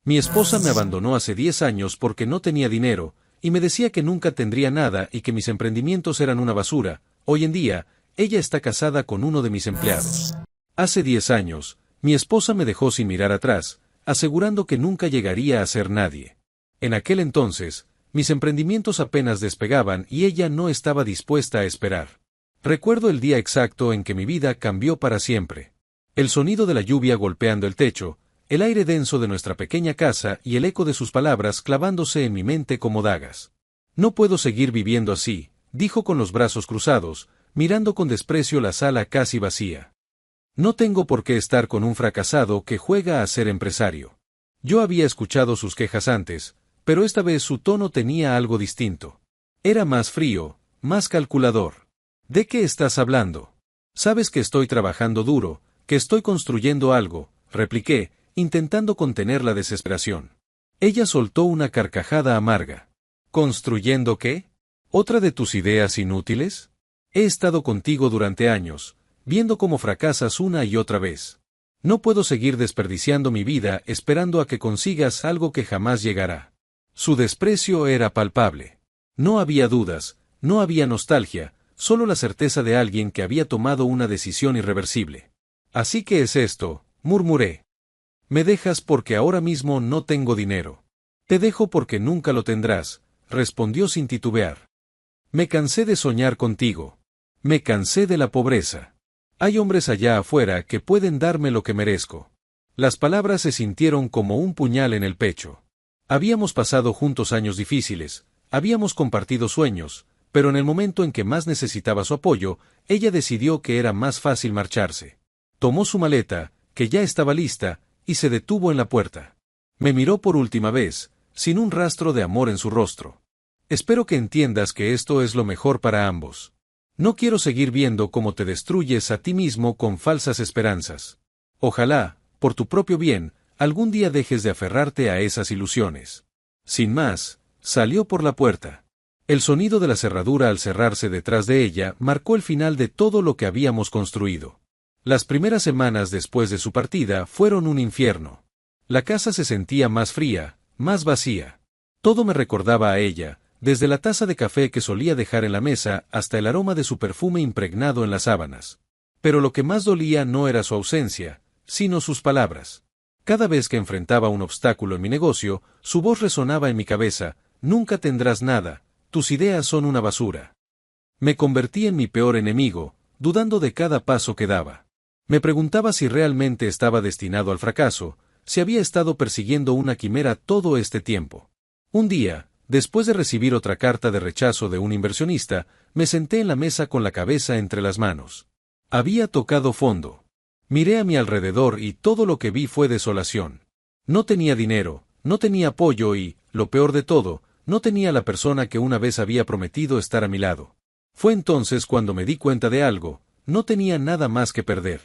Mi esposa me abandonó hace 10 años porque no tenía dinero, y me decía que nunca tendría nada y que mis emprendimientos eran una basura. Hoy en día, ella está casada con uno de mis empleados. Hace 10 años, mi esposa me dejó sin mirar atrás, asegurando que nunca llegaría a ser nadie. En aquel entonces, mis emprendimientos apenas despegaban y ella no estaba dispuesta a esperar. Recuerdo el día exacto en que mi vida cambió para siempre. El sonido de la lluvia golpeando el techo, el aire denso de nuestra pequeña casa y el eco de sus palabras clavándose en mi mente como dagas. No puedo seguir viviendo así, dijo con los brazos cruzados, mirando con desprecio la sala casi vacía. No tengo por qué estar con un fracasado que juega a ser empresario. Yo había escuchado sus quejas antes, pero esta vez su tono tenía algo distinto. Era más frío, más calculador. ¿De qué estás hablando? Sabes que estoy trabajando duro, que estoy construyendo algo, repliqué, intentando contener la desesperación. Ella soltó una carcajada amarga. ¿Construyendo qué? ¿Otra de tus ideas inútiles? He estado contigo durante años, viendo cómo fracasas una y otra vez. No puedo seguir desperdiciando mi vida esperando a que consigas algo que jamás llegará. Su desprecio era palpable. No había dudas, no había nostalgia, solo la certeza de alguien que había tomado una decisión irreversible. Así que es esto, murmuré. Me dejas porque ahora mismo no tengo dinero. Te dejo porque nunca lo tendrás, respondió sin titubear. Me cansé de soñar contigo. Me cansé de la pobreza. Hay hombres allá afuera que pueden darme lo que merezco. Las palabras se sintieron como un puñal en el pecho. Habíamos pasado juntos años difíciles, habíamos compartido sueños, pero en el momento en que más necesitaba su apoyo, ella decidió que era más fácil marcharse. Tomó su maleta, que ya estaba lista, y se detuvo en la puerta. Me miró por última vez, sin un rastro de amor en su rostro. Espero que entiendas que esto es lo mejor para ambos. No quiero seguir viendo cómo te destruyes a ti mismo con falsas esperanzas. Ojalá, por tu propio bien, algún día dejes de aferrarte a esas ilusiones. Sin más, salió por la puerta. El sonido de la cerradura al cerrarse detrás de ella marcó el final de todo lo que habíamos construido. Las primeras semanas después de su partida fueron un infierno. La casa se sentía más fría, más vacía. Todo me recordaba a ella, desde la taza de café que solía dejar en la mesa hasta el aroma de su perfume impregnado en las sábanas. Pero lo que más dolía no era su ausencia, sino sus palabras. Cada vez que enfrentaba un obstáculo en mi negocio, su voz resonaba en mi cabeza: nunca tendrás nada, tus ideas son una basura. Me convertí en mi peor enemigo, dudando de cada paso que daba. Me preguntaba si realmente estaba destinado al fracaso, si había estado persiguiendo una quimera todo este tiempo. Un día, después de recibir otra carta de rechazo de un inversionista, me senté en la mesa con la cabeza entre las manos. Había tocado fondo. Miré a mi alrededor y todo lo que vi fue desolación. No tenía dinero, no tenía apoyo y, lo peor de todo, no tenía la persona que una vez había prometido estar a mi lado. Fue entonces cuando me di cuenta de algo: no tenía nada más que perder.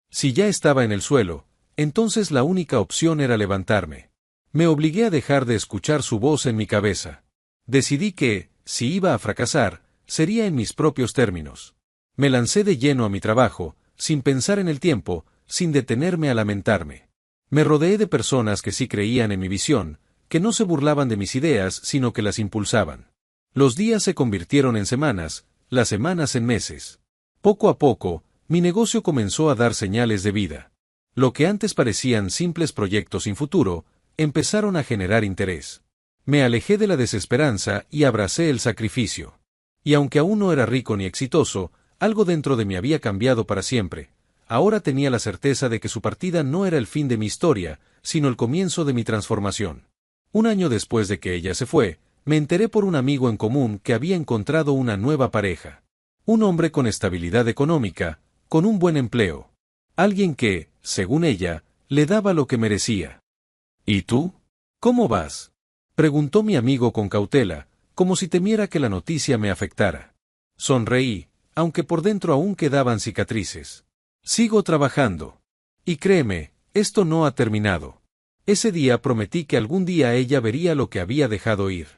Si ya estaba en el suelo, entonces la única opción era levantarme. Me obligué a dejar de escuchar su voz en mi cabeza. Decidí que, si iba a fracasar, sería en mis propios términos. Me lancé de lleno a mi trabajo, sin pensar en el tiempo, sin detenerme a lamentarme. Me rodeé de personas que sí creían en mi visión, que no se burlaban de mis ideas sino que las impulsaban. Los días se convirtieron en semanas, las semanas en meses. Poco a poco, mi negocio comenzó a dar señales de vida. Lo que antes parecían simples proyectos sin futuro, empezaron a generar interés. Me alejé de la desesperanza y abracé el sacrificio. Y aunque aún no era rico ni exitoso, algo dentro de mí había cambiado para siempre. Ahora tenía la certeza de que su partida no era el fin de mi historia, sino el comienzo de mi transformación. Un año después de que ella se fue, me enteré por un amigo en común que había encontrado una nueva pareja. Un hombre con estabilidad económica, con un buen empleo. Alguien que, según ella, le daba lo que merecía. ¿Y tú? ¿Cómo vas?, preguntó mi amigo con cautela, como si temiera que la noticia me afectara. Sonreí, aunque por dentro aún quedaban cicatrices. Sigo trabajando. Y créeme, esto no ha terminado. Ese día prometí que algún día ella vería lo que había dejado ir.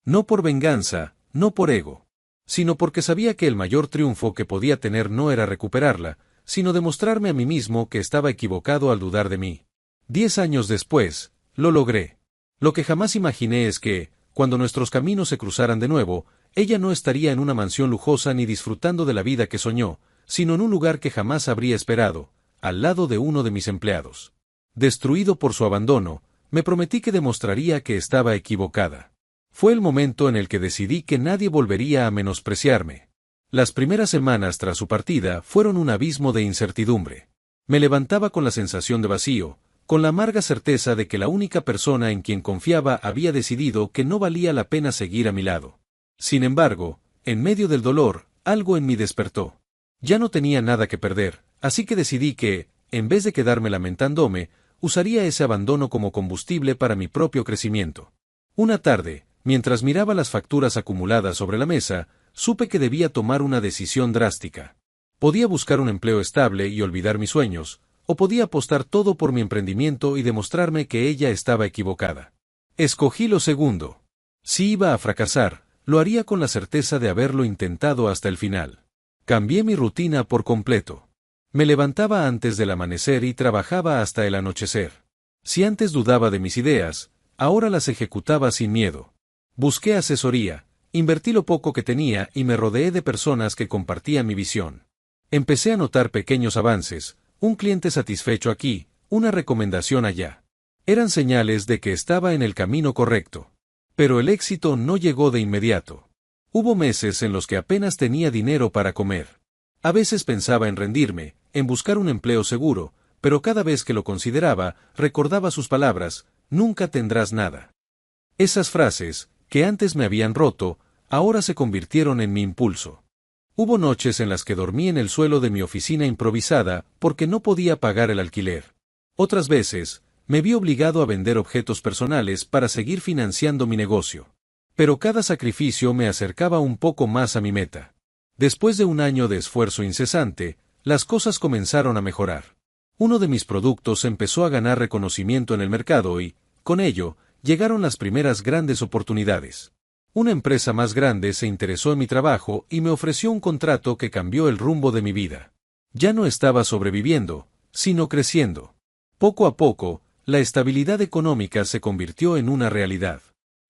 No por venganza, no por ego, sino porque sabía que el mayor triunfo que podía tener no era recuperarla, sino demostrarme a mí mismo que estaba equivocado al dudar de mí. 10 años después, lo logré. Lo que jamás imaginé es que, cuando nuestros caminos se cruzaran de nuevo, ella no estaría en una mansión lujosa ni disfrutando de la vida que soñó, sino en un lugar que jamás habría esperado, al lado de uno de mis empleados. Destruido por su abandono, me prometí que demostraría que estaba equivocada. Fue el momento en el que decidí que nadie volvería a menospreciarme. Las primeras semanas tras su partida fueron un abismo de incertidumbre. Me levantaba con la sensación de vacío, con la amarga certeza de que la única persona en quien confiaba había decidido que no valía la pena seguir a mi lado. Sin embargo, en medio del dolor, algo en mí despertó. Ya no tenía nada que perder, así que decidí que, en vez de quedarme lamentándome, usaría ese abandono como combustible para mi propio crecimiento. Una tarde, mientras miraba las facturas acumuladas sobre la mesa, supe que debía tomar una decisión drástica. Podía buscar un empleo estable y olvidar mis sueños, o podía apostar todo por mi emprendimiento y demostrarme que ella estaba equivocada. Escogí lo segundo. Si iba a fracasar, lo haría con la certeza de haberlo intentado hasta el final. Cambié mi rutina por completo. Me levantaba antes del amanecer y trabajaba hasta el anochecer. Si antes dudaba de mis ideas, ahora las ejecutaba sin miedo. Busqué asesoría, invertí lo poco que tenía y me rodeé de personas que compartían mi visión. Empecé a notar pequeños avances, un cliente satisfecho aquí, una recomendación allá. Eran señales de que estaba en el camino correcto. Pero el éxito no llegó de inmediato. Hubo meses en los que apenas tenía dinero para comer. A veces pensaba en rendirme, en buscar un empleo seguro, pero cada vez que lo consideraba, recordaba sus palabras: nunca tendrás nada. Esas frases, que antes me habían roto, ahora se convirtieron en mi impulso. Hubo noches en las que dormí en el suelo de mi oficina improvisada porque no podía pagar el alquiler. Otras veces, me vi obligado a vender objetos personales para seguir financiando mi negocio. Pero cada sacrificio me acercaba un poco más a mi meta. Después de un año de esfuerzo incesante, las cosas comenzaron a mejorar. Uno de mis productos empezó a ganar reconocimiento en el mercado y, con ello, llegaron las primeras grandes oportunidades. Una empresa más grande se interesó en mi trabajo y me ofreció un contrato que cambió el rumbo de mi vida. Ya no estaba sobreviviendo, sino creciendo. Poco a poco, la estabilidad económica se convirtió en una realidad.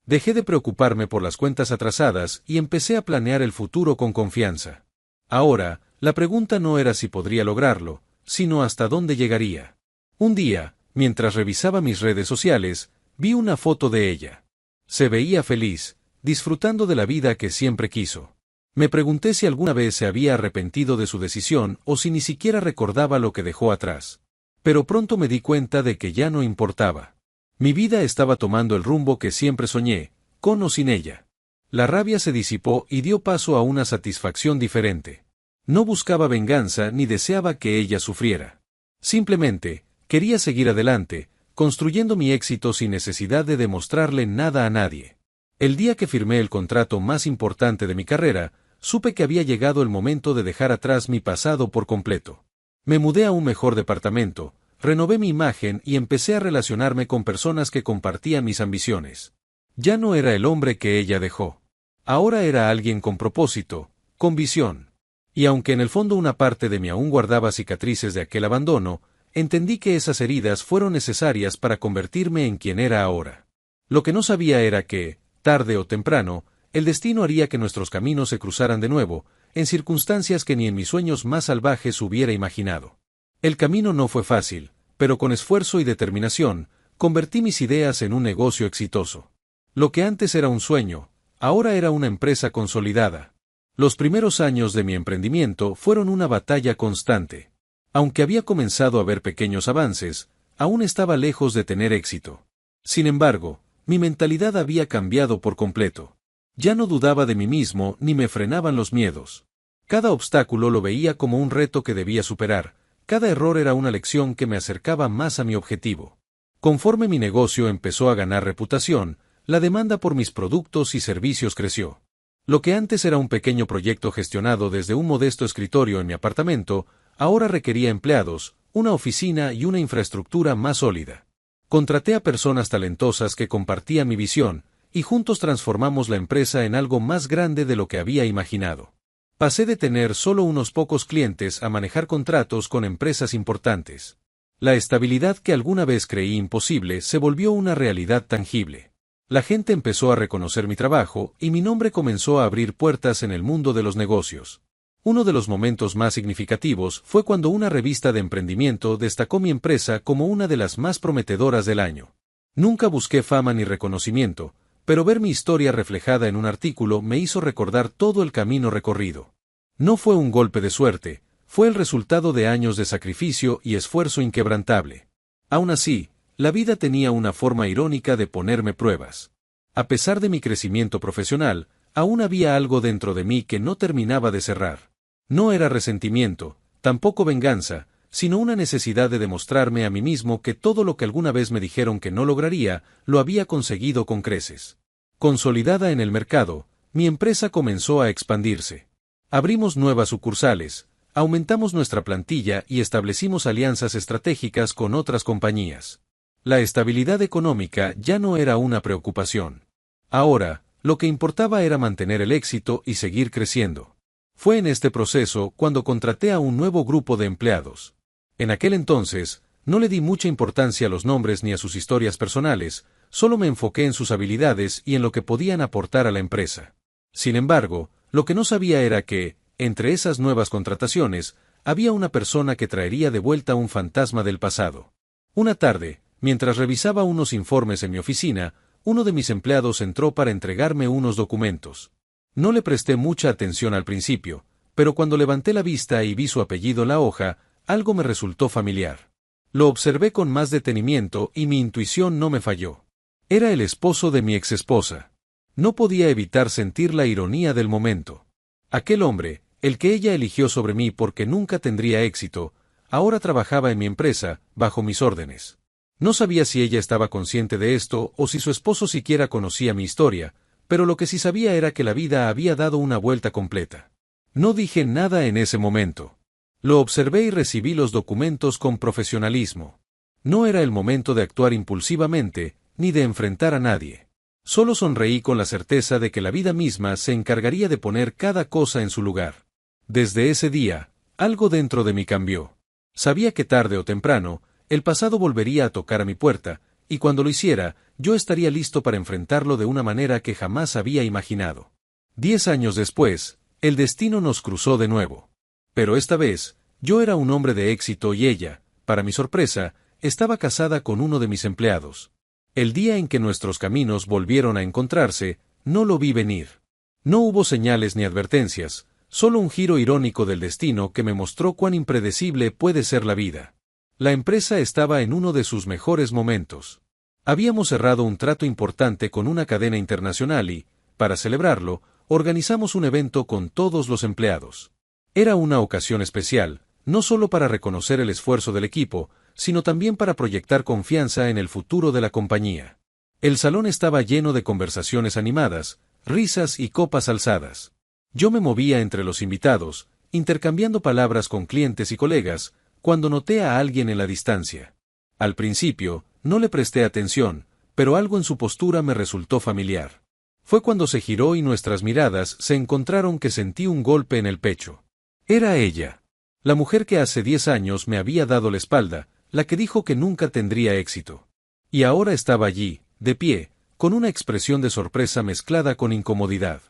Dejé de preocuparme por las cuentas atrasadas y empecé a planear el futuro con confianza. Ahora, la pregunta no era si podría lograrlo, sino hasta dónde llegaría. Un día, mientras revisaba mis redes sociales, vi una foto de ella. Se veía feliz, disfrutando de la vida que siempre quiso. Me pregunté si alguna vez se había arrepentido de su decisión o si ni siquiera recordaba lo que dejó atrás. Pero pronto me di cuenta de que ya no importaba. Mi vida estaba tomando el rumbo que siempre soñé, con o sin ella. La rabia se disipó y dio paso a una satisfacción diferente. No buscaba venganza ni deseaba que ella sufriera. Simplemente, quería seguir adelante, construyendo mi éxito sin necesidad de demostrarle nada a nadie. El día que firmé el contrato más importante de mi carrera, supe que había llegado el momento de dejar atrás mi pasado por completo. Me mudé a un mejor departamento, renové mi imagen y empecé a relacionarme con personas que compartían mis ambiciones. Ya no era el hombre que ella dejó. Ahora era alguien con propósito, con visión. Y aunque en el fondo una parte de mí aún guardaba cicatrices de aquel abandono, entendí que esas heridas fueron necesarias para convertirme en quien era ahora. Lo que no sabía era que, tarde o temprano, el destino haría que nuestros caminos se cruzaran de nuevo, en circunstancias que ni en mis sueños más salvajes hubiera imaginado. El camino no fue fácil, pero con esfuerzo y determinación, convertí mis ideas en un negocio exitoso. Lo que antes era un sueño, ahora era una empresa consolidada. Los primeros años de mi emprendimiento fueron una batalla constante. Aunque había comenzado a ver pequeños avances, aún estaba lejos de tener éxito. Sin embargo, mi mentalidad había cambiado por completo. Ya no dudaba de mí mismo ni me frenaban los miedos. Cada obstáculo lo veía como un reto que debía superar. Cada error era una lección que me acercaba más a mi objetivo. Conforme mi negocio empezó a ganar reputación, la demanda por mis productos y servicios creció. Lo que antes era un pequeño proyecto gestionado desde un modesto escritorio en mi apartamento, ahora requería empleados, una oficina y una infraestructura más sólida. Contraté a personas talentosas que compartían mi visión, y juntos transformamos la empresa en algo más grande de lo que había imaginado. Pasé de tener solo unos pocos clientes a manejar contratos con empresas importantes. La estabilidad que alguna vez creí imposible se volvió una realidad tangible. La gente empezó a reconocer mi trabajo y mi nombre comenzó a abrir puertas en el mundo de los negocios. Uno de los momentos más significativos fue cuando una revista de emprendimiento destacó mi empresa como una de las más prometedoras del año. Nunca busqué fama ni reconocimiento, pero ver mi historia reflejada en un artículo me hizo recordar todo el camino recorrido. No fue un golpe de suerte, fue el resultado de años de sacrificio y esfuerzo inquebrantable. Aún así, la vida tenía una forma irónica de ponerme pruebas. A pesar de mi crecimiento profesional, aún había algo dentro de mí que no terminaba de cerrar. No era resentimiento, tampoco venganza, sino una necesidad de demostrarme a mí mismo que todo lo que alguna vez me dijeron que no lograría, lo había conseguido con creces. Consolidada en el mercado, mi empresa comenzó a expandirse. Abrimos nuevas sucursales, aumentamos nuestra plantilla y establecimos alianzas estratégicas con otras compañías. La estabilidad económica ya no era una preocupación. Ahora, lo que importaba era mantener el éxito y seguir creciendo. Fue en este proceso cuando contraté a un nuevo grupo de empleados. En aquel entonces, no le di mucha importancia a los nombres ni a sus historias personales, solo me enfoqué en sus habilidades y en lo que podían aportar a la empresa. Sin embargo, lo que no sabía era que, entre esas nuevas contrataciones, había una persona que traería de vuelta un fantasma del pasado. Una tarde, mientras revisaba unos informes en mi oficina, uno de mis empleados entró para entregarme unos documentos. No le presté mucha atención al principio, pero cuando levanté la vista y vi su apellido en la hoja, algo me resultó familiar. Lo observé con más detenimiento y mi intuición no me falló. Era el esposo de mi exesposa. No podía evitar sentir la ironía del momento. Aquel hombre, el que ella eligió sobre mí porque nunca tendría éxito, ahora trabajaba en mi empresa, bajo mis órdenes. No sabía si ella estaba consciente de esto o si su esposo siquiera conocía mi historia, pero lo que sí sabía era que la vida había dado una vuelta completa. No dije nada en ese momento. Lo observé y recibí los documentos con profesionalismo. No era el momento de actuar impulsivamente, ni de enfrentar a nadie. Solo sonreí con la certeza de que la vida misma se encargaría de poner cada cosa en su lugar. Desde ese día, algo dentro de mí cambió. Sabía que tarde o temprano, el pasado volvería a tocar a mi puerta, y cuando lo hiciera, yo estaría listo para enfrentarlo de una manera que jamás había imaginado. 10 años después, el destino nos cruzó de nuevo. Pero esta vez, yo era un hombre de éxito y ella, para mi sorpresa, estaba casada con uno de mis empleados. El día en que nuestros caminos volvieron a encontrarse, no lo vi venir. No hubo señales ni advertencias, solo un giro irónico del destino que me mostró cuán impredecible puede ser la vida. La empresa estaba en uno de sus mejores momentos. Habíamos cerrado un trato importante con una cadena internacional y, para celebrarlo, organizamos un evento con todos los empleados. Era una ocasión especial, no solo para reconocer el esfuerzo del equipo, sino también para proyectar confianza en el futuro de la compañía. El salón estaba lleno de conversaciones animadas, risas y copas alzadas. Yo me movía entre los invitados, intercambiando palabras con clientes y colegas, cuando noté a alguien en la distancia. Al principio, no le presté atención, pero algo en su postura me resultó familiar. Fue cuando se giró y nuestras miradas se encontraron que sentí un golpe en el pecho. Era ella. La mujer que hace 10 años me había dado la espalda, la que dijo que nunca tendría éxito. Y ahora estaba allí, de pie, con una expresión de sorpresa mezclada con incomodidad.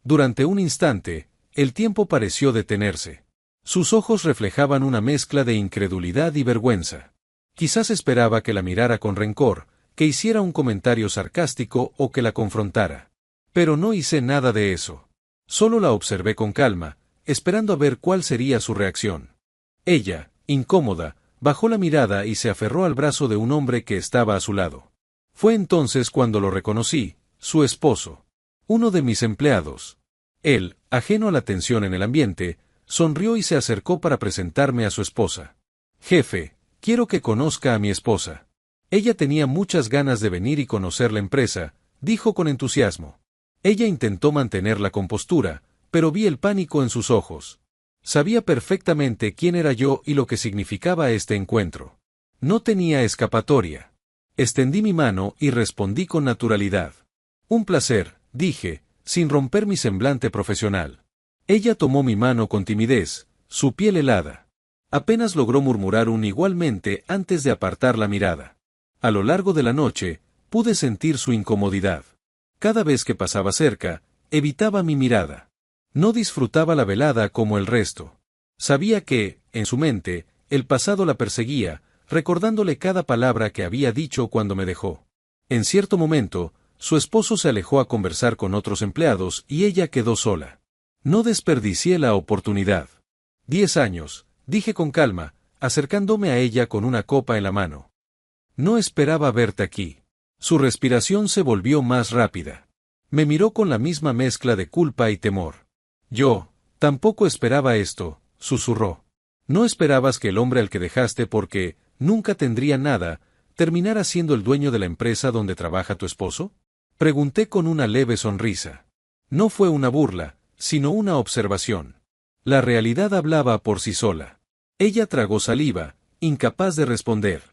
Durante un instante, el tiempo pareció detenerse. Sus ojos reflejaban una mezcla de incredulidad y vergüenza. Quizás esperaba que la mirara con rencor, que hiciera un comentario sarcástico o que la confrontara. Pero no hice nada de eso. Solo la observé con calma, esperando a ver cuál sería su reacción. Ella, incómoda, bajó la mirada y se aferró al brazo de un hombre que estaba a su lado. Fue entonces cuando lo reconocí, su esposo. Uno de mis empleados. Él, ajeno a la tensión en el ambiente, sonrió y se acercó para presentarme a su esposa. Jefe, quiero que conozca a mi esposa. Ella tenía muchas ganas de venir y conocer la empresa, dijo con entusiasmo. Ella intentó mantener la compostura, pero vi el pánico en sus ojos. Sabía perfectamente quién era yo y lo que significaba este encuentro. No tenía escapatoria. Extendí mi mano y respondí con naturalidad. Un placer, dije, sin romper mi semblante profesional. Ella tomó mi mano con timidez, su piel helada. Apenas logró murmurar un igualmente antes de apartar la mirada. A lo largo de la noche, pude sentir su incomodidad. Cada vez que pasaba cerca, evitaba mi mirada. No disfrutaba la velada como el resto. Sabía que, en su mente, el pasado la perseguía, recordándole cada palabra que había dicho cuando me dejó. En cierto momento, su esposo se alejó a conversar con otros empleados y ella quedó sola. No desperdicié la oportunidad. 10 años, dije con calma, acercándome a ella con una copa en la mano. No esperaba verte aquí. Su respiración se volvió más rápida. Me miró con la misma mezcla de culpa y temor. Yo, tampoco esperaba esto, susurró. ¿No esperabas que el hombre al que dejaste porque nunca tendría nada, terminara siendo el dueño de la empresa donde trabaja tu esposo? Pregunté con una leve sonrisa. No fue una burla, sino una observación. La realidad hablaba por sí sola. Ella tragó saliva, incapaz de responder.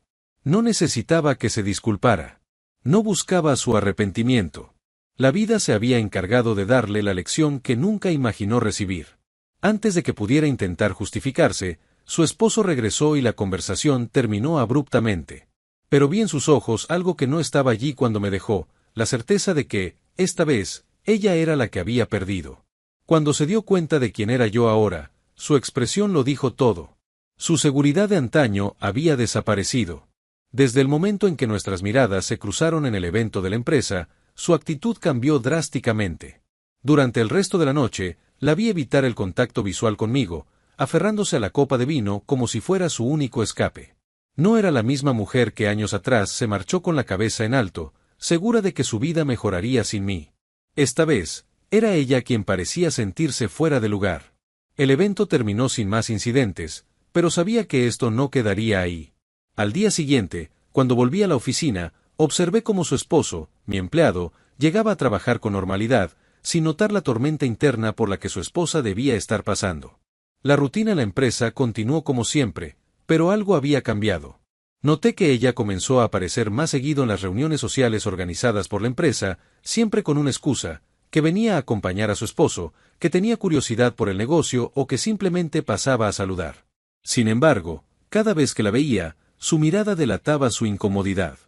No necesitaba que se disculpara. No buscaba su arrepentimiento. La vida se había encargado de darle la lección que nunca imaginó recibir. Antes de que pudiera intentar justificarse, su esposo regresó y la conversación terminó abruptamente. Pero vi en sus ojos algo que no estaba allí cuando me dejó, la certeza de que, esta vez, ella era la que había perdido. Cuando se dio cuenta de quién era yo ahora, su expresión lo dijo todo. Su seguridad de antaño había desaparecido. Desde el momento en que nuestras miradas se cruzaron en el evento de la empresa, su actitud cambió drásticamente. Durante el resto de la noche, la vi evitar el contacto visual conmigo, aferrándose a la copa de vino como si fuera su único escape. No era la misma mujer que años atrás se marchó con la cabeza en alto, segura de que su vida mejoraría sin mí. Esta vez, era ella quien parecía sentirse fuera de lugar. El evento terminó sin más incidentes, pero sabía que esto no quedaría ahí. Al día siguiente, cuando volví a la oficina, observé cómo su esposo, mi empleado, llegaba a trabajar con normalidad, sin notar la tormenta interna por la que su esposa debía estar pasando. La rutina en la empresa continuó como siempre, pero algo había cambiado. Noté que ella comenzó a aparecer más seguido en las reuniones sociales organizadas por la empresa, siempre con una excusa, que venía a acompañar a su esposo, que tenía curiosidad por el negocio o que simplemente pasaba a saludar. Sin embargo, cada vez que la veía, su mirada delataba su incomodidad.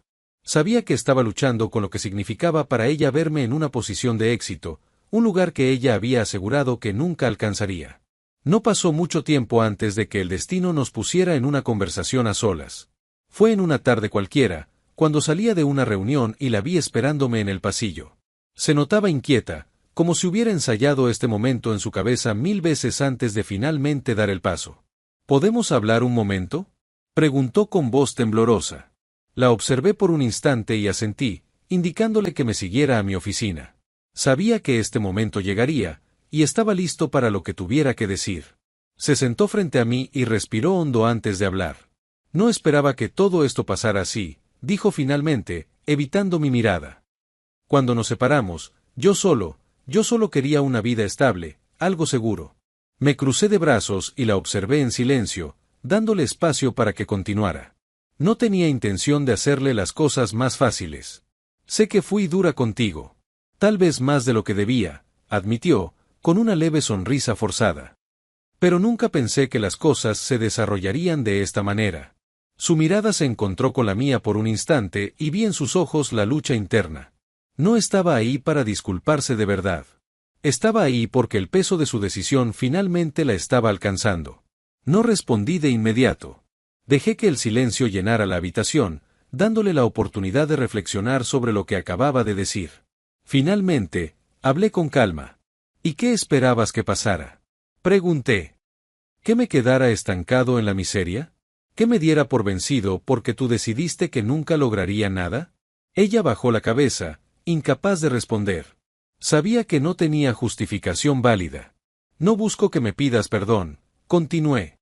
Sabía que estaba luchando con lo que significaba para ella verme en una posición de éxito, un lugar que ella había asegurado que nunca alcanzaría. No pasó mucho tiempo antes de que el destino nos pusiera en una conversación a solas. Fue en una tarde cualquiera, cuando salía de una reunión y la vi esperándome en el pasillo. Se notaba inquieta, como si hubiera ensayado este momento en su cabeza 1000 veces antes de finalmente dar el paso. ¿Podemos hablar un momento?, preguntó con voz temblorosa. La observé por un instante y asentí, indicándole que me siguiera a mi oficina. Sabía que este momento llegaría, y estaba listo para lo que tuviera que decir. Se sentó frente a mí y respiró hondo antes de hablar. No esperaba que todo esto pasara así, dijo finalmente, evitando mi mirada. Cuando nos separamos, yo solo quería una vida estable, algo seguro. Me crucé de brazos y la observé en silencio, dándole espacio para que continuara. No tenía intención de hacerle las cosas más fáciles. Sé que fui dura contigo. Tal vez más de lo que debía, admitió, con una leve sonrisa forzada. Pero nunca pensé que las cosas se desarrollarían de esta manera. Su mirada se encontró con la mía por un instante y vi en sus ojos la lucha interna. No estaba ahí para disculparse de verdad. Estaba ahí porque el peso de su decisión finalmente la estaba alcanzando. No respondí de inmediato. Dejé que el silencio llenara la habitación, dándole la oportunidad de reflexionar sobre lo que acababa de decir. Finalmente, hablé con calma. ¿Y qué esperabas que pasara?, pregunté. ¿Que me quedara estancado en la miseria? ¿Que me diera por vencido porque tú decidiste que nunca lograría nada? Ella bajó la cabeza, incapaz de responder. Sabía que no tenía justificación válida. No busco que me pidas perdón, continué.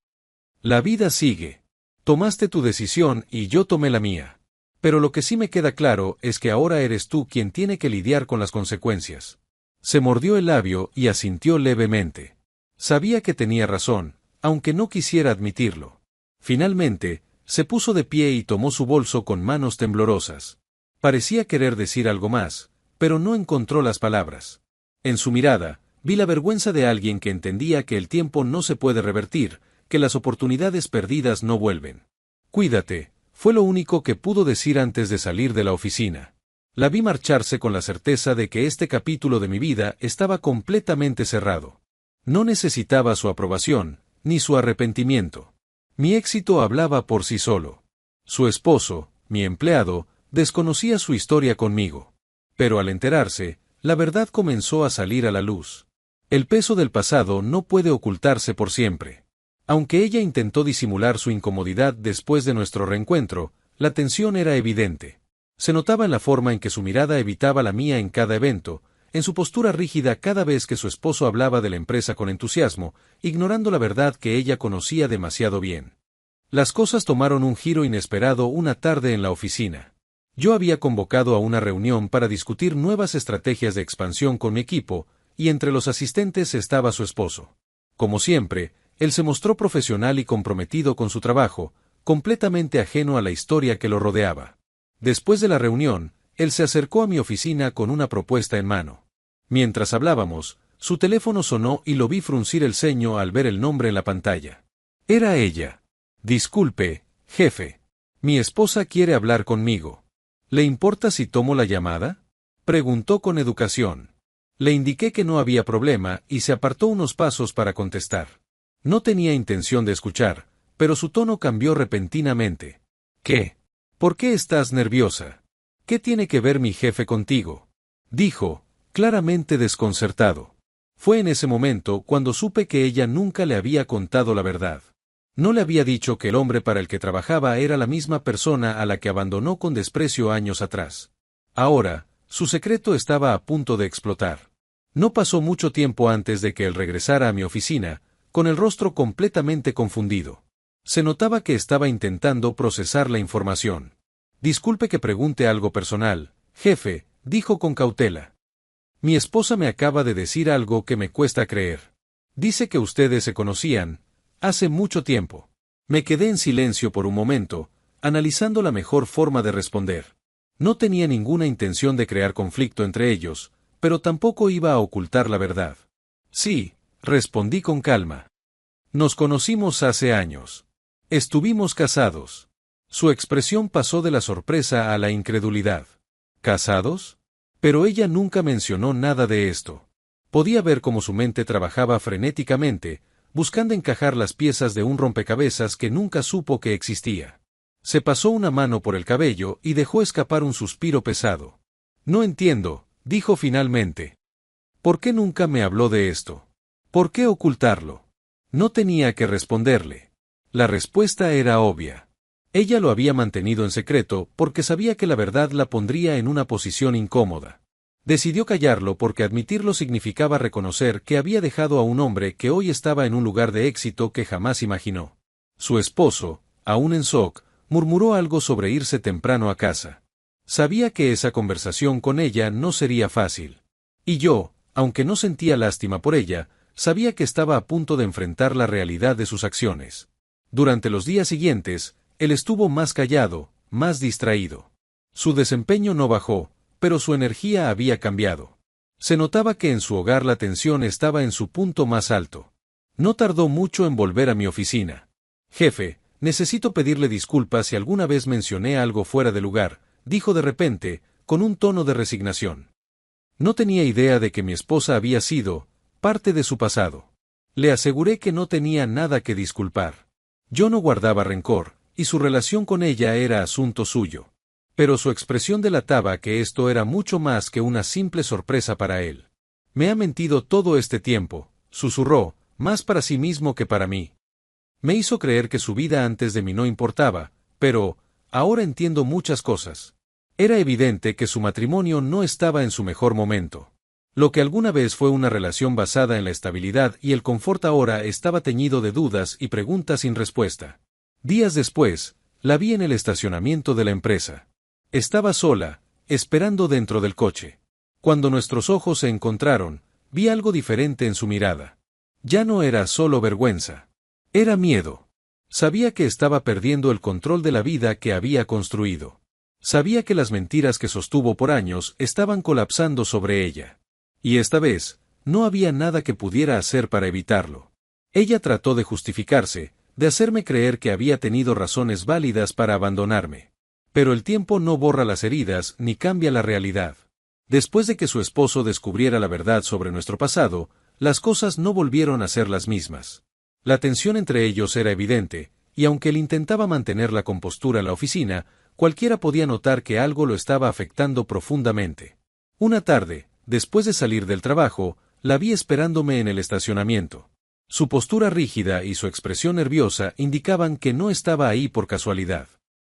La vida sigue. Tomaste tu decisión y yo tomé la mía. Pero lo que sí me queda claro es que ahora eres tú quien tiene que lidiar con las consecuencias. Se mordió el labio y asintió levemente. Sabía que tenía razón, aunque no quisiera admitirlo. Finalmente, se puso de pie y tomó su bolso con manos temblorosas. Parecía querer decir algo más, pero no encontró las palabras. En su mirada, vi la vergüenza de alguien que entendía que el tiempo no se puede revertir, que las oportunidades perdidas no vuelven. Cuídate, fue lo único que pudo decir antes de salir de la oficina. La vi marcharse con la certeza de que este capítulo de mi vida estaba completamente cerrado. No necesitaba su aprobación, ni su arrepentimiento. Mi éxito hablaba por sí solo. Su esposo, mi empleado, desconocía su historia conmigo. Pero al enterarse, la verdad comenzó a salir a la luz. El peso del pasado no puede ocultarse por siempre. Aunque ella intentó disimular su incomodidad después de nuestro reencuentro, la tensión era evidente. Se notaba en la forma en que su mirada evitaba la mía en cada evento, en su postura rígida cada vez que su esposo hablaba de la empresa con entusiasmo, ignorando la verdad que ella conocía demasiado bien. Las cosas tomaron un giro inesperado una tarde en la oficina. Yo había convocado a una reunión para discutir nuevas estrategias de expansión con mi equipo, y entre los asistentes estaba su esposo. Como siempre, él se mostró profesional y comprometido con su trabajo, completamente ajeno a la historia que lo rodeaba. Después de la reunión, él se acercó a mi oficina con una propuesta en mano. Mientras hablábamos, su teléfono sonó y lo vi fruncir el ceño al ver el nombre en la pantalla. Era ella. Disculpe, jefe. Mi esposa quiere hablar conmigo. ¿Le importa si tomo la llamada? Preguntó con educación. Le indiqué que no había problema y se apartó unos pasos para contestar. No tenía intención de escuchar, pero su tono cambió repentinamente. ¿Qué? ¿Por qué estás nerviosa? ¿Qué tiene que ver mi jefe contigo? Dijo, claramente desconcertado. Fue en ese momento cuando supe que ella nunca le había contado la verdad. No le había dicho que el hombre para el que trabajaba era la misma persona a la que abandonó con desprecio años atrás. Ahora, su secreto estaba a punto de explotar. No pasó mucho tiempo antes de que él regresara a mi oficina, con el rostro completamente confundido. Se notaba que estaba intentando procesar la información. Disculpe que pregunte algo personal, jefe, dijo con cautela. Mi esposa me acaba de decir algo que me cuesta creer. Dice que ustedes se conocían hace mucho tiempo. Me quedé en silencio por un momento, analizando la mejor forma de responder. No tenía ninguna intención de crear conflicto entre ellos, pero tampoco iba a ocultar la verdad. Sí, respondí con calma. Nos conocimos hace años. Estuvimos casados. Su expresión pasó de la sorpresa a la incredulidad. ¿Casados? Pero ella nunca mencionó nada de esto. Podía ver cómo su mente trabajaba frenéticamente, buscando encajar las piezas de un rompecabezas que nunca supo que existía. Se pasó una mano por el cabello y dejó escapar un suspiro pesado. No entiendo, dijo finalmente. ¿Por qué nunca me habló de esto? ¿Por qué ocultarlo? No tenía que responderle. La respuesta era obvia. Ella lo había mantenido en secreto porque sabía que la verdad la pondría en una posición incómoda. Decidió callarlo porque admitirlo significaba reconocer que había dejado a un hombre que hoy estaba en un lugar de éxito que jamás imaginó. Su esposo, aún en shock, murmuró algo sobre irse temprano a casa. Sabía que esa conversación con ella no sería fácil. Y yo, aunque no sentía lástima por ella, sabía que estaba a punto de enfrentar la realidad de sus acciones. Durante los días siguientes, él estuvo más callado, más distraído. Su desempeño no bajó, pero su energía había cambiado. Se notaba que en su hogar la tensión estaba en su punto más alto. No tardó mucho en volver a mi oficina. Jefe, necesito pedirle disculpas si alguna vez mencioné algo fuera de lugar, dijo de repente, con un tono de resignación. No tenía idea de que mi esposa había sido parte de su pasado. Le aseguré que no tenía nada que disculpar. Yo no guardaba rencor, y su relación con ella era asunto suyo. Pero su expresión delataba que esto era mucho más que una simple sorpresa para él. Me ha mentido todo este tiempo, susurró, más para sí mismo que para mí. Me hizo creer que su vida antes de mí no importaba, pero ahora entiendo muchas cosas. Era evidente que su matrimonio no estaba en su mejor momento. Lo que alguna vez fue una relación basada en la estabilidad y el confort ahora estaba teñido de dudas y preguntas sin respuesta. Días después, la vi en el estacionamiento de la empresa. Estaba sola, esperando dentro del coche. Cuando nuestros ojos se encontraron, vi algo diferente en su mirada. Ya no era solo vergüenza. Era miedo. Sabía que estaba perdiendo el control de la vida que había construido. Sabía que las mentiras que sostuvo por años estaban colapsando sobre ella. Y esta vez, no había nada que pudiera hacer para evitarlo. Ella trató de justificarse, de hacerme creer que había tenido razones válidas para abandonarme. Pero el tiempo no borra las heridas ni cambia la realidad. Después de que su esposo descubriera la verdad sobre nuestro pasado, las cosas no volvieron a ser las mismas. La tensión entre ellos era evidente, y aunque él intentaba mantener la compostura en la oficina, cualquiera podía notar que algo lo estaba afectando profundamente. Una tarde, después de salir del trabajo, la vi esperándome en el estacionamiento. Su postura rígida y su expresión nerviosa indicaban que no estaba ahí por casualidad.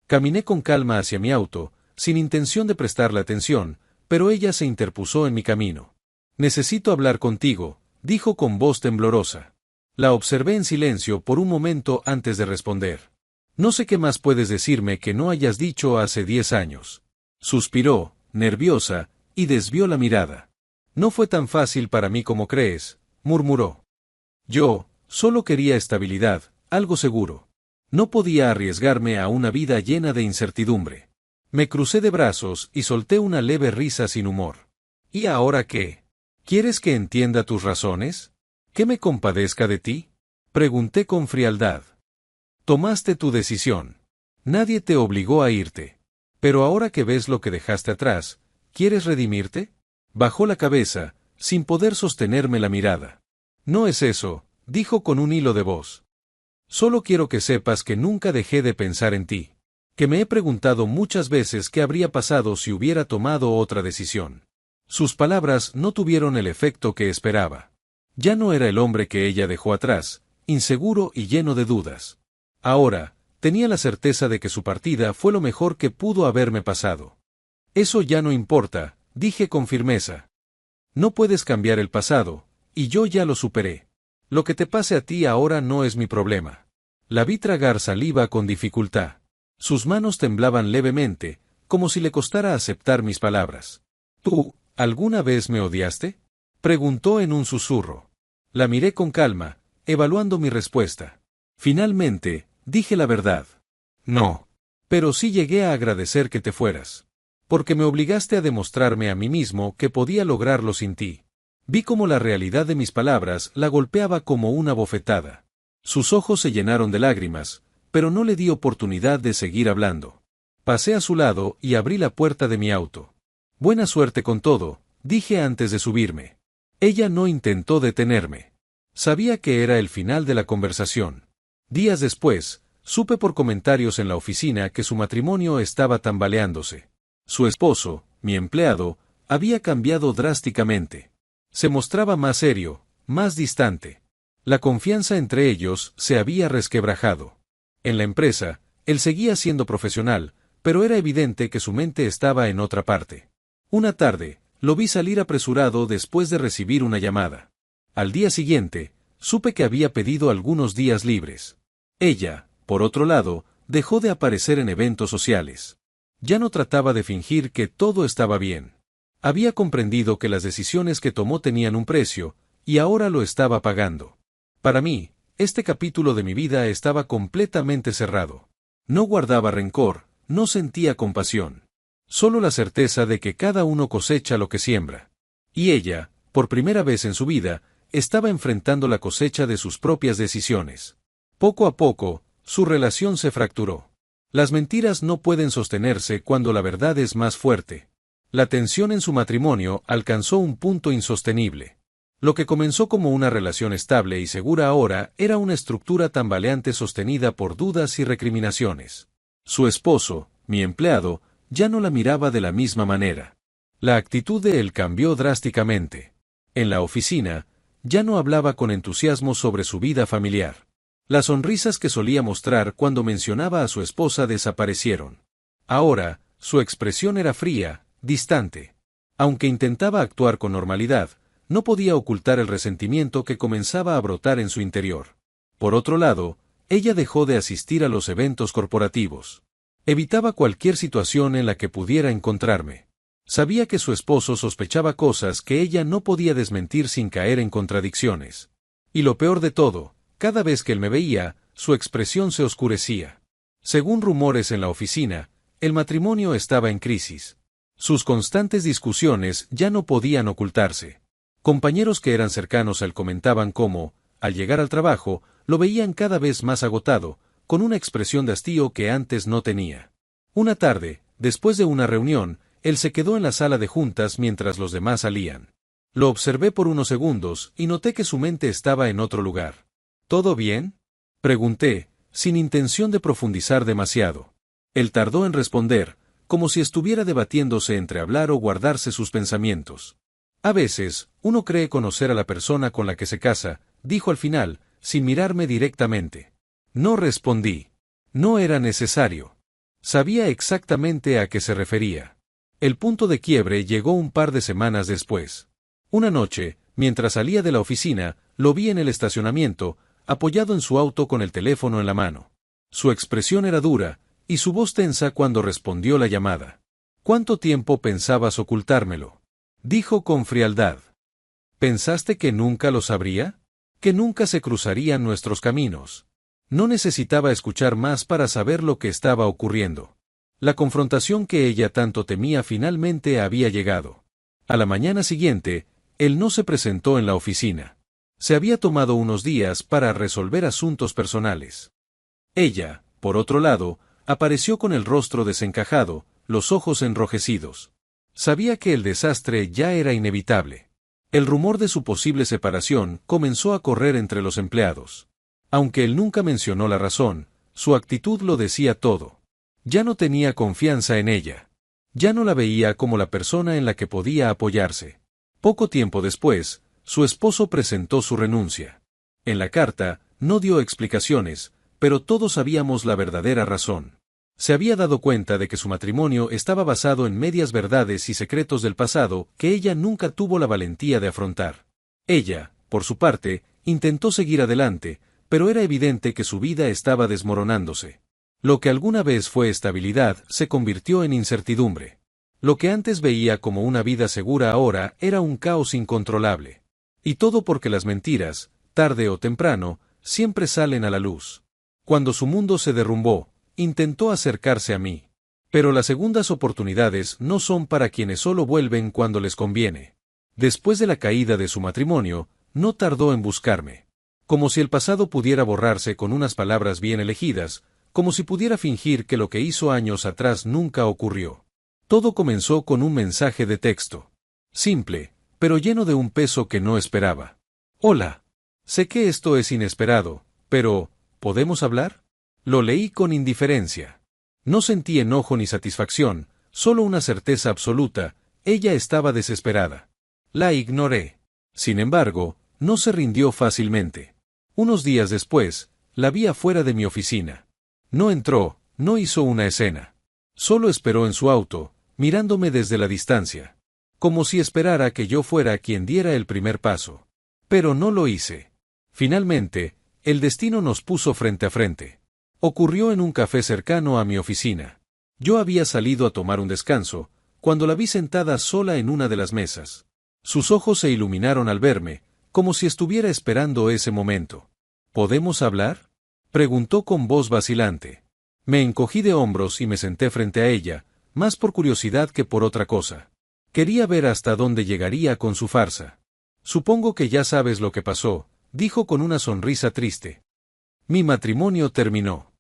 Caminé con calma hacia mi auto, sin intención de prestarle atención, pero ella se interpuso en mi camino. «Necesito hablar contigo», dijo con voz temblorosa. La observé en silencio por un momento antes de responder. «No sé qué más puedes decirme que no hayas dicho hace 10 años». Suspiró, nerviosa, y desvió la mirada. «No fue tan fácil para mí como crees», murmuró. Yo, solo quería estabilidad, algo seguro. No podía arriesgarme a una vida llena de incertidumbre. Me crucé de brazos y solté una leve risa sin humor. ¿Y ahora qué? ¿Quieres que entienda tus razones? ¿Que me compadezca de ti? Pregunté con frialdad. Tomaste tu decisión. Nadie te obligó a irte. Pero ahora que ves lo que dejaste atrás, ¿quieres redimirte? Bajó la cabeza, sin poder sostenerme la mirada. No es eso, dijo con un hilo de voz. Solo quiero que sepas que nunca dejé de pensar en ti. Que me he preguntado muchas veces qué habría pasado si hubiera tomado otra decisión. Sus palabras no tuvieron el efecto que esperaba. Ya no era el hombre que ella dejó atrás, inseguro y lleno de dudas. Ahora, tenía la certeza de que su partida fue lo mejor que pudo haberme pasado. Eso ya no importa, dije con firmeza. No puedes cambiar el pasado, y yo ya lo superé. Lo que te pase a ti ahora no es mi problema. La vi tragar saliva con dificultad. Sus manos temblaban levemente, como si le costara aceptar mis palabras. ¿Tú, alguna vez me odiaste? Preguntó en un susurro. La miré con calma, evaluando mi respuesta. Finalmente, dije la verdad. No. Pero sí llegué a agradecer que te fueras. Porque me obligaste a demostrarme a mí mismo que podía lograrlo sin ti. Vi cómo la realidad de mis palabras la golpeaba como una bofetada. Sus ojos se llenaron de lágrimas, pero no le di oportunidad de seguir hablando. Pasé a su lado y abrí la puerta de mi auto. Buena suerte con todo, dije antes de subirme. Ella no intentó detenerme. Sabía que era el final de la conversación. Días después, supe por comentarios en la oficina que su matrimonio estaba tambaleándose. Su esposo, mi empleado, había cambiado drásticamente. Se mostraba más serio, más distante. La confianza entre ellos se había resquebrajado. En la empresa, él seguía siendo profesional, pero era evidente que su mente estaba en otra parte. Una tarde, lo vi salir apresurado después de recibir una llamada. Al día siguiente, supe que había pedido algunos días libres. Ella, por otro lado, dejó de aparecer en eventos sociales. Ya no trataba de fingir que todo estaba bien. Había comprendido que las decisiones que tomó tenían un precio, y ahora lo estaba pagando. Para mí, este capítulo de mi vida estaba completamente cerrado. No guardaba rencor, no sentía compasión. Solo la certeza de que cada uno cosecha lo que siembra. Y ella, por primera vez en su vida, estaba enfrentando la cosecha de sus propias decisiones. Poco a poco, su relación se fracturó. Las mentiras no pueden sostenerse cuando la verdad es más fuerte. La tensión en su matrimonio alcanzó un punto insostenible. Lo que comenzó como una relación estable y segura ahora era una estructura tambaleante sostenida por dudas y recriminaciones. Su esposo, mi empleado, ya no la miraba de la misma manera. La actitud de él cambió drásticamente. En la oficina, ya no hablaba con entusiasmo sobre su vida familiar. Las sonrisas que solía mostrar cuando mencionaba a su esposa desaparecieron. Ahora, su expresión era fría, distante. Aunque intentaba actuar con normalidad, no podía ocultar el resentimiento que comenzaba a brotar en su interior. Por otro lado, ella dejó de asistir a los eventos corporativos. Evitaba cualquier situación en la que pudiera encontrarme. Sabía que su esposo sospechaba cosas que ella no podía desmentir sin caer en contradicciones. Y lo peor de todo, cada vez que él me veía, su expresión se oscurecía. Según rumores en la oficina, el matrimonio estaba en crisis. Sus constantes discusiones ya no podían ocultarse. Compañeros que eran cercanos a él comentaban cómo, al llegar al trabajo, Lo veían cada vez más agotado, con una expresión de hastío que antes no tenía. Una tarde, después de una reunión, él se quedó en la sala de juntas mientras los demás salían. Lo observé por unos segundos y noté que su mente estaba en otro lugar. ¿Todo bien?, pregunté, sin intención de profundizar demasiado. Él tardó en responder, como si estuviera debatiéndose entre hablar o guardarse sus pensamientos. A veces, uno cree conocer a la persona con la que se casa, dijo al final, sin mirarme directamente. No respondí. No era necesario. Sabía exactamente a qué se refería. El punto de quiebre llegó un par de semanas después. Una noche, mientras salía de la oficina, lo vi en el estacionamiento, apoyado en su auto con el teléfono en la mano. Su expresión era dura, y su voz tensa cuando respondió la llamada. ¿Cuánto tiempo pensabas ocultármelo?, dijo con frialdad. ¿Pensaste que nunca lo sabría? ¿Que nunca se cruzarían nuestros caminos? No necesitaba escuchar más para saber lo que estaba ocurriendo. La confrontación que ella tanto temía finalmente había llegado. A la mañana siguiente, él no se presentó en la oficina. Se había tomado unos días para resolver asuntos personales. Ella, por otro lado, apareció con el rostro desencajado, los ojos enrojecidos. Sabía que el desastre ya era inevitable. El rumor de su posible separación comenzó a correr entre los empleados. Aunque él nunca mencionó la razón, su actitud lo decía todo. Ya no tenía confianza en ella. Ya no la veía como la persona en la que podía apoyarse. Poco tiempo después, su esposo presentó su renuncia. En la carta, no dio explicaciones, pero todos sabíamos la verdadera razón. Se había dado cuenta de que su matrimonio estaba basado en medias verdades y secretos del pasado que ella nunca tuvo la valentía de afrontar. Ella, por su parte, intentó seguir adelante, pero era evidente que su vida estaba desmoronándose. Lo que alguna vez fue estabilidad se convirtió en incertidumbre. Lo que antes veía como una vida segura ahora era un caos incontrolable. Y todo porque las mentiras, tarde o temprano, siempre salen a la luz. Cuando su mundo se derrumbó, intentó acercarse a mí. Pero las segundas oportunidades no son para quienes solo vuelven cuando les conviene. Después de la caída de su matrimonio, no tardó en buscarme. Como si el pasado pudiera borrarse con unas palabras bien elegidas, como si pudiera fingir que lo que hizo años atrás nunca ocurrió. Todo comenzó con un mensaje de texto. Simple, pero lleno de un peso que no esperaba. Hola. Sé que esto es inesperado, pero, ¿podemos hablar? Lo leí con indiferencia. No sentí enojo ni satisfacción, solo una certeza absoluta: ella estaba desesperada. La ignoré. Sin embargo, no se rindió fácilmente. Unos días después, la vi afuera de mi oficina. No entró, no hizo una escena. Solo esperó en su auto, mirándome desde la distancia. Como si esperara que yo fuera quien diera el primer paso. Pero no lo hice. Finalmente, el destino nos puso frente a frente. Ocurrió en un café cercano a mi oficina. Yo había salido a tomar un descanso, cuando la vi sentada sola en una de las mesas. Sus ojos se iluminaron al verme, como si estuviera esperando ese momento. ¿Podemos hablar?, preguntó con voz vacilante. Me encogí de hombros y me senté frente a ella, más por curiosidad que por otra cosa. Quería ver hasta dónde llegaría con su farsa. Supongo que ya sabes lo que pasó, dijo con una sonrisa triste. Mi matrimonio terminó.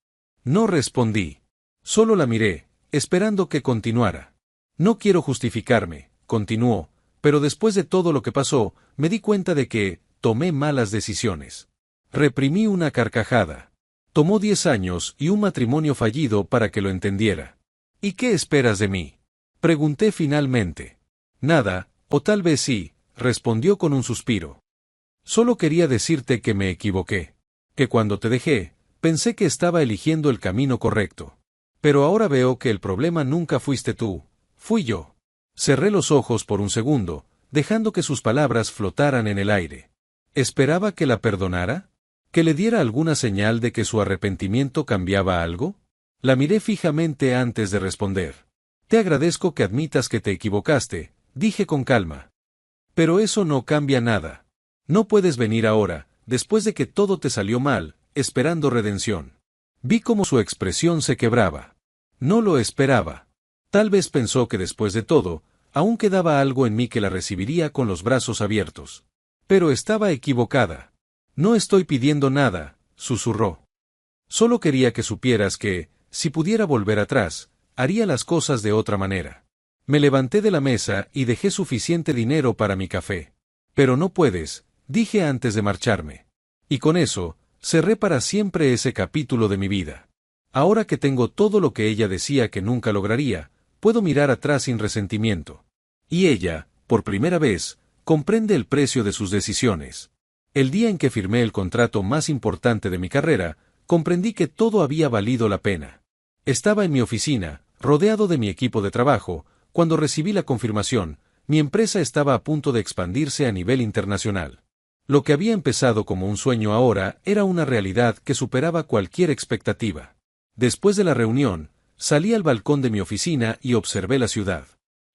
No respondí. Solo la miré, esperando que continuara. No quiero justificarme, continuó, pero después de todo lo que pasó, me di cuenta de que tomé malas decisiones. Reprimí una carcajada. Tomó 10 años y un matrimonio fallido para que lo entendiera. ¿Y qué esperas de mí?, pregunté finalmente. Nada, o tal vez sí, respondió con un suspiro. Solo quería decirte que me equivoqué. Que cuando te dejé, pensé que estaba eligiendo el camino correcto. Pero ahora veo que el problema nunca fuiste tú, fui yo. Cerré los ojos por un segundo, dejando que sus palabras flotaran en el aire. ¿Esperaba que la perdonara? ¿Que le diera alguna señal de que su arrepentimiento cambiaba algo? La miré fijamente antes de responder. Te agradezco que admitas que te equivocaste, dije con calma. Pero eso no cambia nada. No puedes venir ahora, después de que todo te salió mal, esperando redención. Vi cómo su expresión se quebraba. No lo esperaba. Tal vez pensó que después de todo, aún quedaba algo en mí que la recibiría con los brazos abiertos. Pero estaba equivocada. No estoy pidiendo nada, susurró. Solo quería que supieras que, si pudiera volver atrás, haría las cosas de otra manera. Me levanté de la mesa y dejé suficiente dinero para mi café. Pero no puedes, dije antes de marcharme. Y con eso, cerré para siempre ese capítulo de mi vida. Ahora que tengo todo lo que ella decía que nunca lograría, puedo mirar atrás sin resentimiento. Y ella, por primera vez, comprende el precio de sus decisiones. El día en que firmé el contrato más importante de mi carrera, comprendí que todo había valido la pena. Estaba en mi oficina, rodeado de mi equipo de trabajo, cuando recibí la confirmación. Mi empresa estaba a punto de expandirse a nivel internacional. Lo que había empezado como un sueño ahora era una realidad que superaba cualquier expectativa. Después de la reunión, salí al balcón de mi oficina y observé la ciudad.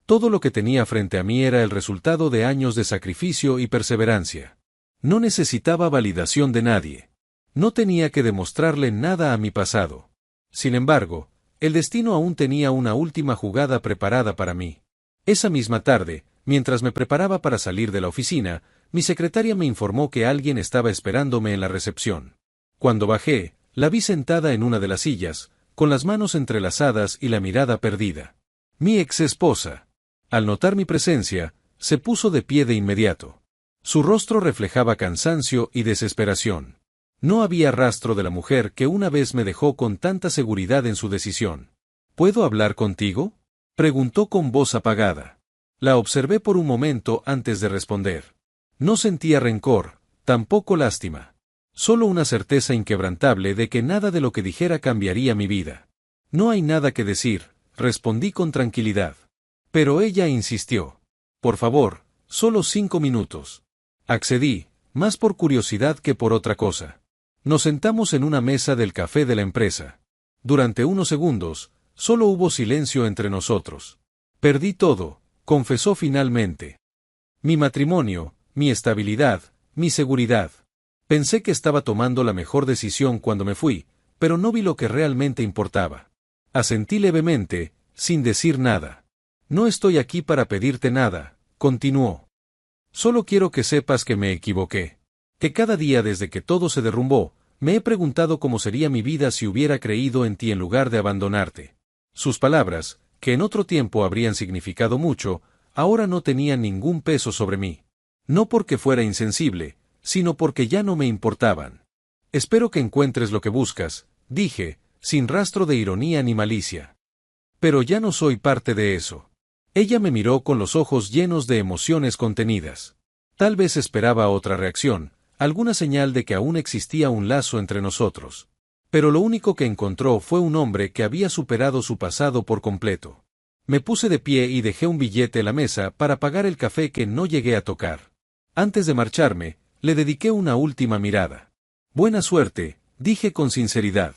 Todo lo que tenía frente a mí era el resultado de años de sacrificio y perseverancia. No necesitaba validación de nadie. No tenía que demostrarle nada a mi pasado. Sin embargo, el destino aún tenía una última jugada preparada para mí. Esa misma tarde, mientras me preparaba para salir de la oficina, mi secretaria me informó que alguien estaba esperándome en la recepción. Cuando bajé, la vi sentada en una de las sillas, con las manos entrelazadas y la mirada perdida. Mi ex esposa. Al notar mi presencia, se puso de pie de inmediato. Su rostro reflejaba cansancio y desesperación. No había rastro de la mujer que una vez me dejó con tanta seguridad en su decisión. ¿Puedo hablar contigo?, preguntó con voz apagada. La observé por un momento antes de responder. No sentía rencor, tampoco lástima. Solo una certeza inquebrantable de que nada de lo que dijera cambiaría mi vida. No hay nada que decir, respondí con tranquilidad. Pero ella insistió. Por favor, solo 5 minutos. Accedí, más por curiosidad que por otra cosa. Nos sentamos en una mesa del café de la empresa. Durante unos segundos, solo hubo silencio entre nosotros. Perdí todo, confesó finalmente. Mi matrimonio, mi estabilidad, mi seguridad. Pensé que estaba tomando la mejor decisión cuando me fui, pero no vi lo que realmente importaba. Asentí levemente, sin decir nada. No estoy aquí para pedirte nada, continuó. Solo quiero que sepas que me equivoqué. Que cada día desde que todo se derrumbó, me he preguntado cómo sería mi vida si hubiera creído en ti en lugar de abandonarte. Sus palabras, que en otro tiempo habrían significado mucho, ahora no tenían ningún peso sobre mí. No porque fuera insensible, sino porque ya no me importaban. Espero que encuentres lo que buscas, dije, sin rastro de ironía ni malicia. Pero ya no soy parte de eso. Ella me miró con los ojos llenos de emociones contenidas. Tal vez esperaba otra reacción, alguna señal de que aún existía un lazo entre nosotros. Pero lo único que encontró fue un hombre que había superado su pasado por completo. Me puse de pie y dejé un billete en la mesa para pagar el café que no llegué a tocar. Antes de marcharme, le dediqué una última mirada. Buena suerte, dije con sinceridad.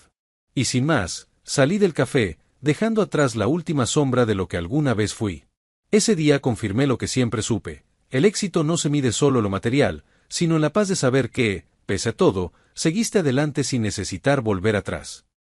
Y sin más, salí del café, dejando atrás la última sombra de lo que alguna vez fui. Ese día confirmé lo que siempre supe. El éxito no se mide solo en lo material, sino en la paz de saber que, pese a todo, seguiste adelante sin necesitar volver atrás.